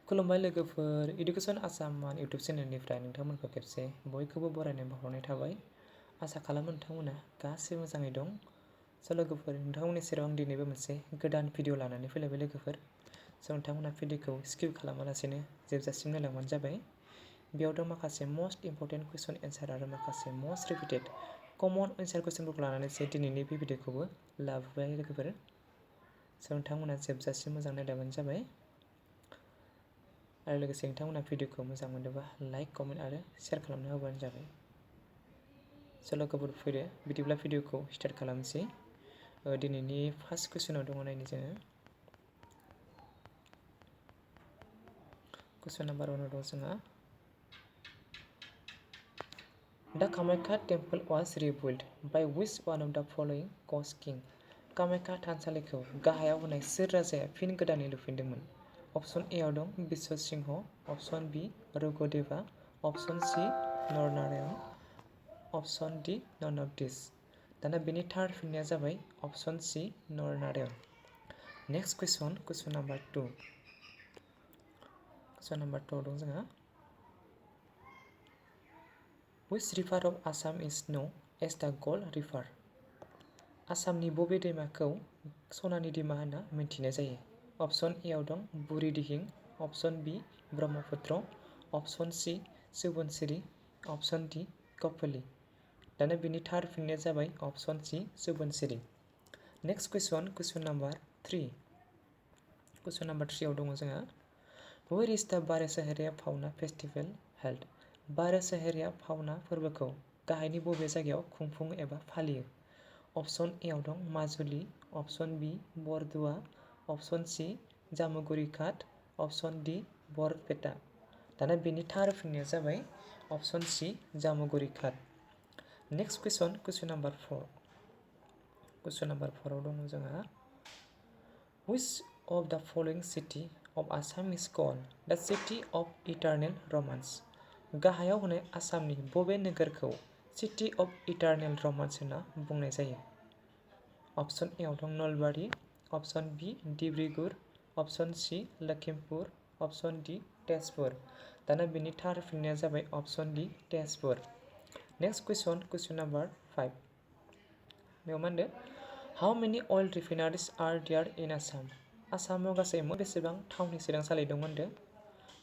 खुलुमबाय लोगोफोर education Assam YouTube चेनेलनिफ्राय नोंथांमोनखौ खेबसे बयखौबो बरायनाय बावहरनाय थाबाय। आसा खालामो नोंथांमोना गासैबो मोजाङै दं। स' लोगोफोर नोंथांमोननि सेराव आं दिनैबो मोनसे गोदान भिडिअ लानानै फैलायबाय लोगोफोर। स' नोंथांमोना भिडिअखौ स्किप खालामालासेनो जोबजासिम नायलांबानो जाबाय। बेयाव दं माखासे मोस्ट इम्परटेन्ट कुइसन एन्सार आरो माखासे मोस्ट रिपिटेड कमन एन्सार कुइसनफोरखौ लानानैसो दिनैनि बे भिडिअखौबो लाबोबाय लोगोफोर। स' नोंथांमोना जोबजासिम मोजां नायलांबानो जाबाय। आरो लोगोसे नोंथांमोना भिडिअखौ मोजां मोनोबा लाइक कमेन्ट आरो शेयार खालामना होबानो जाबाय। स' लोगोफोर फैदो बिदिब्ला भिडिअखौ स्टार्ट खालामनोसै। दिनैनि फार्स्ट कुइसनाव दङ नायनि जोङो। कुइसन नाम्बार 1 दं जोंहा The Kamakya temple was rebuilt by which one of the following Koch king? Kamakhya थानसालिखौ गाहायाव होनाय सोर राजाया फिन गोदानै लुफिनदोंमोन? ऑप्शन ए आव दं Biswa Singha, option B Rudradeva, option C Naranarayan, option D none of this. दाना बेनि थार्ड फिननाया जाबाय option C Naranarayan. Next question number 2। Question number 2 दं जोंहा Which river of Assam is known as the Gold River? आसामनि बबे दैमाखौ सनानि दैमा होनना मिन्थिनाय जायो? ऑप्शन ए आव दं Burhidihing, option B Brahmaputra, option C Subansiri, option D Kopili. दाना बेनि थार्ड फिननाया जाबाय option C Subansiri. Next question number 3। Question number 3 आव दङ जोंहा Where is the बारेसहरिया फावना फेस्टिवल हेल्ड? बारेसहरिया फावना फोरबोखौ गाहायनि बबे जायगायाव खुंफुङो एबा फालियो? ऑप्शन ए आव दं Majuli, option B Bordowa, option C Jamuguri Ghat, option D Barpeta. दाना बेनि थार्ड फिननाया जाबाय option C Jamuguri Ghat. Next question number 4। Question number 4 आव दङ जोंहा Which of the following city of Assam is called the city of eternal romance? गाहायाव होनाय आसामनि बबे नोगोरखौ सिटी अफ इटारनेल रोमांस होनना बुंनाय जायो? ऑप्शन ए आव दं Nalbari, option B Dibrugarh, option C Lakhimpur, option D Tezpur. दाना बेनि थार्ड फिननाया जाबाय option D Tezpur. Next question number 5। बेयाव मा होनदों how many oil refineries are there in Assam? आसामाव गासै बेसेबां थावनि सोदांसालि दं होनदों?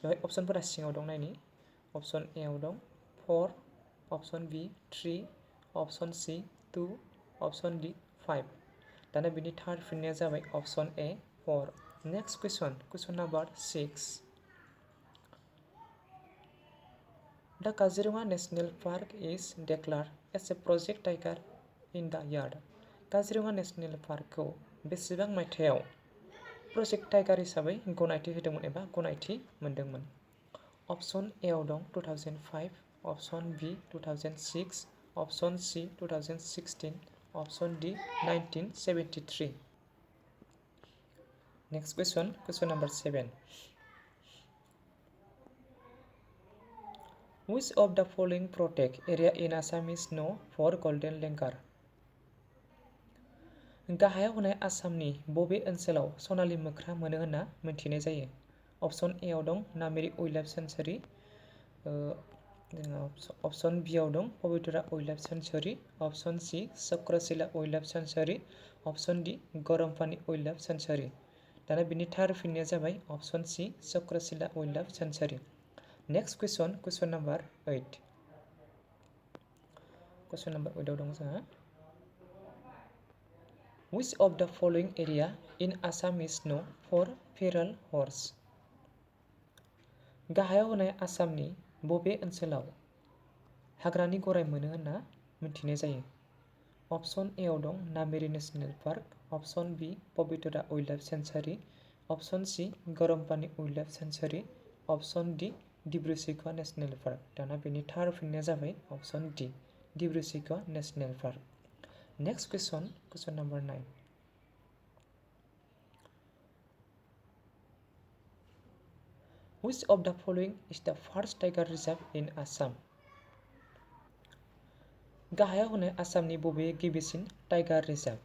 बेवहाय अप्शनफोरा सिङाव दं नायनि। ऑप्शन ए आव दं 4, ऑप्शन बी 3, ऑप्शन सी 2, ऑप्शन डी 5। दाना बेनि थार्ड फिननाया जाबाय option A 4। Next question number 6। The Kaziranga National Park is declared as a project tiger in the year. Kaziranga national पार्कखौ बेसेबां मायथाइयाव प्रजेक्ट टाइगार हिसाबै गनायथि होदोंमोन एबा गनायथि मोनदोंमोन? ऑप्शन ए आव दं 2005, option B 2006, option C 2016, option D 1973। Next question number 7। Which of the following protected area in Assam is known for golden langur? गाहायाव होनाय आसामनि बबे ओनसोलाव सनालि मोख्रा मोनो होनना मिन्थिनाय जायो? ऑप्शन ए आव दं Nameri wildlife sanctuary, option B आव दं Pobitora wildlife sanctuary, option C Chakrashila wildlife sanctuary, option D Garampani wildlife sanctuary. दाना बिनि थार्ड फिननाया जाबाय option C Chakrashila wildlife sanctuary. Next question number 8। Question number 8 आव दं जोंहा Which of the following area in Assam is known for feral horse? गाहायाव होनाय आसामनि बबे ओनसोलाव हाग्रानि गराय मोनो होनना मिन्थिनाय जायो? ऑप्शन ए आव दं Nameri national park, option B Pobitora wildlife sanctuary, option C Garampani wildlife sanctuary, option D Dibrugarh national park. दाना बेनि थार्ड फिननाया जाबाय option D Dibrugarh national park. Next question number 9। Which of the following is the first tiger reserve in Assam? गाहायाव होनाय आसामनि बबे गिबिसिन टाइगार रिजार्भ?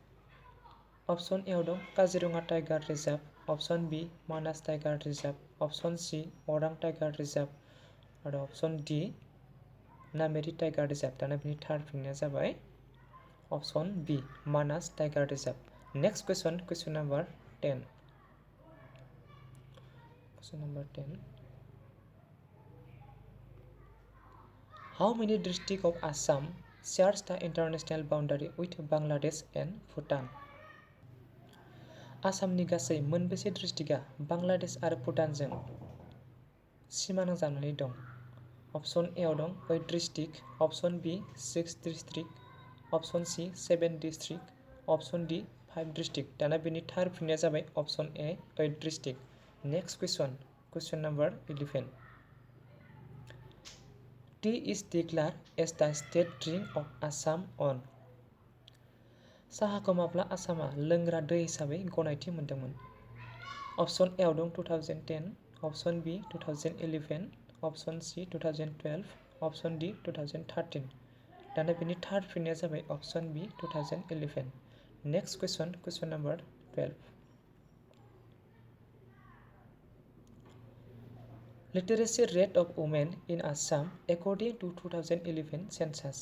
ऑप्शन ए आव दं Kaziranga tiger reserve, option B Manas tiger reserve, option C Orang tiger reserve आरो option D Nameri tiger reserve. दाना बिनि थार्ड फिननाया जाबाय option B Manas tiger reserve. Next question number 10। Question number 10। How many districts of Assam shares the international boundary with Bangladesh and Bhutan? आसामनि गासै मोनबेसे डिस्ट्रिक्टआ बांलादेश आरो भुटानजों सीमा नांजाबनानै दं? ऑप्शन ए आव दं 8 district, option B 6 district, option C 7 district, option D 5 district. दाना बिनि थार्ड फिननाया जाबाय option A 8 district. Next question number 11। Tea is declared as the state drink of Assam on. साहाखौ माब्ला आसामा लोंग्रा दै हिसाबै गनायथि मोनदोंमोन? ऑप्शन ए आव दं 2010, option B 2011, option C 2012, option D 2013। दाना बिनि थार्ड फिननाया जाबाय option B 2011। Next question number 12। Literacy rate of women in Assam according to 2011 census.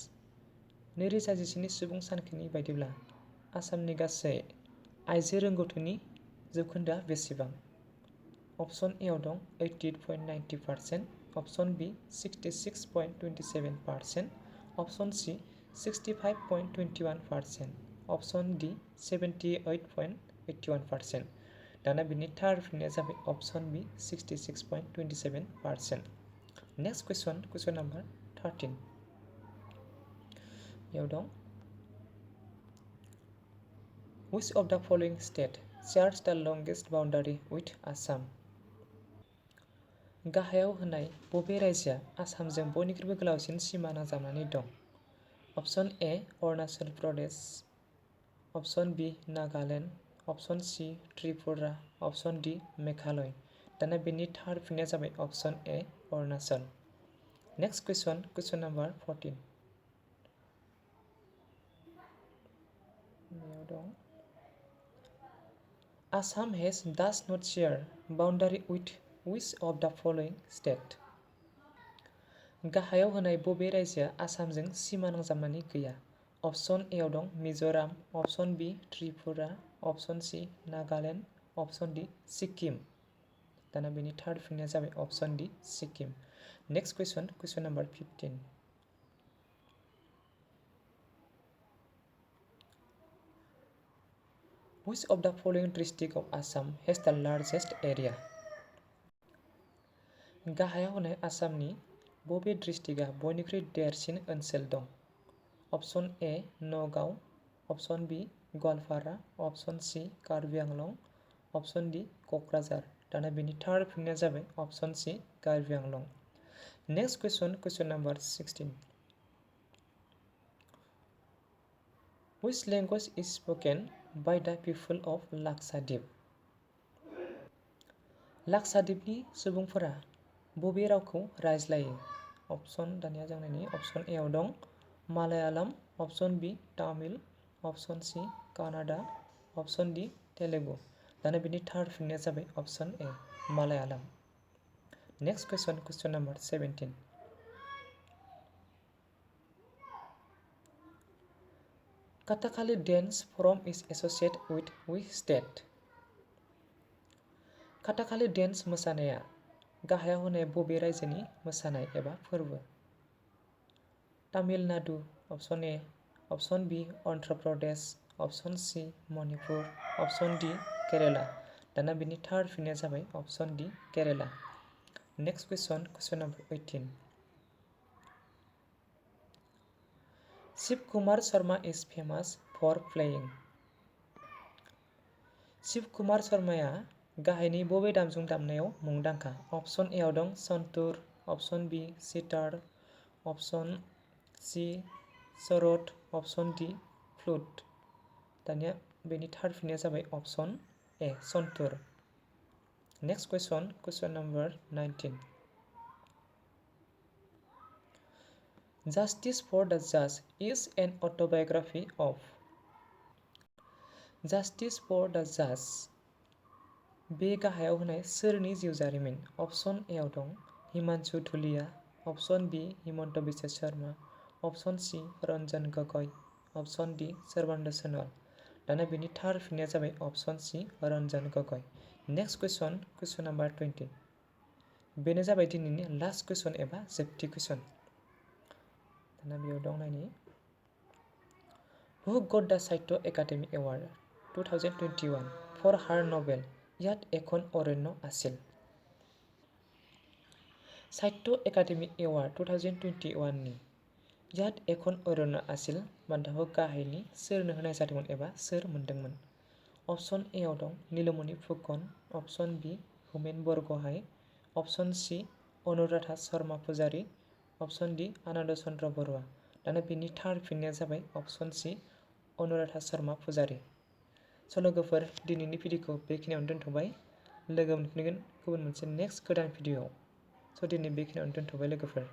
2011 सुबुं सानखोनि बायदिब्ला आसामनि गासै आइजो रोंगौथिनि जौखोन्दोआ बेसेबां? ऑप्शन ए आव दं 88.90%, ऑप्शन बी 66.27%, ऑप्शन सी 65.21%, ऑप्शन डी 78.81%। दाना बिनि थार्ड फिननाया जाबाय ऑप्शन बी 66.27%। Next question number 13। बेयाव दं Which of the following state shares the longest boundary with Assam? गाहायाव होनाय बबे रायजोआ आसामजों बयनिख्रुइबो गोलावसिन सीमा नांजाबनानै दं? Option A Arunachal Pradesh, option B Nagaland, option C Tripura, option D Meghalaya. दाना बिनि थार्ड फिननाया जाबाय option A Arunachal. Next question number 14। बेयाव दं Assam has does not share boundary with which of the following state? गाहायाव होनाय बबे रायजोआ आसामजों सीमा नांजाबनानै गैया? ऑप्शन ए आव दं Mizoram, option B Tripura, option C Nagaland, option D Sikkim. दाना बेनि थार्ड फिननाया जाबाय option D Sikkim. Next question number 15। Which of the following districts of Assam has the largest area? गाहायाव होनाय आसामनि बबे डिस्ट्रिक्टआ बयनिख्रुइ देरसिन ओनसोल दं? Option A Nagaon, option B Goalpara, option C Karbi Anglong, option D Kokrajhar. दाना बेनि थार्ड फिननाया जाबाय option C Karbi Anglong. Next question number 16। Which language is spoken by the people of Lakshadweep? लाक्षाद्वीपनि सुबुंफोरा बबे रावखौ रायज्लायो? दानिया जोंनि ऑप्शन ए आव दं Malayalam, option B Tamil, option C Kannada, option D Telugu. दाना बिनि थार्ड फिननाया जाबाय option A Malayalam. Next question number 17। Kathakali dance form is associated with which state? Kathakali dance मोसानाया गाहायाव होनाय बबे रायजोनि मोसानाय एबा फोरबो? Tamilnadu, option A, option B Andhra Pradesh, option C Manipur, option D Kerala. दाना बिनि थार्ड फिननाया जाबाय option D Kerala. Next question number 18। Shiv Kumar Sharma is famous for playing. Shiv Kumar शर्माया गाहायनि बबे दामजु दामनायाव मुंदांखा? ऑप्शन ए आव दं santoor, option B sitar, option C sarod, option D flute. दानिया बेनि थार्ड फिननाया जाबाय option A santoor. Next question number 19। Justice for the Judge is an autobiography of. Justice for the Judge बे गाहायाव होनाय सोरनि जिउ जारिमिन? अपसन ए आव दं हिमांशु धुलिया, अपसन बी हिमन्त बिश्व शर्मा, अपसन सी रन्जन गगৈ, अपसन डी सर्बानन्द सोनोवाल। दाना बेनि थार फिननाया जाबाय अपसन सी रन्जन गगৈ। नेक्स्ट कुइसन नाम्बार 20। बेनो जाबाय दिनैनि लास्ट कुइसन एबा जोबथि कुइसन। दाना बेयाव दं नायनि Who got the Sahitya Academy Award 2021 for her novel ইয়াত এখন অৰণ্য আছিল? সাহিত্য একাডেমী এৱাৰ্ড 2021 नि ইয়াত এখন অৰণ্য আছিল बान्थाखौ गाहायनि सोरनो होनाय जादोंमोन एबा सोर मोनदोंमोन? अपसन ए आव दं नीलमणि फुकन, अपसन बी होमेन बरग'हाइ, अपसन सी अनुराधा शर्मा पुजारी, अपसन डी आनन्द चन्द्र बरुवा। दाना बेनि थार फिननाया जाबाय अपसन सी अनुराधा शर्मा पुजारी। स' लोगोफोर दिनैनि भिडिअखौ बेखिनियावनो दोनथ'बाय। लोगो मोनफिनगोन गुबुन मोनसे नेक्स्ट गोदान भिडिअआव। स' दिनै बेखिनियावनो दोनथ'बाय लोगोफोर।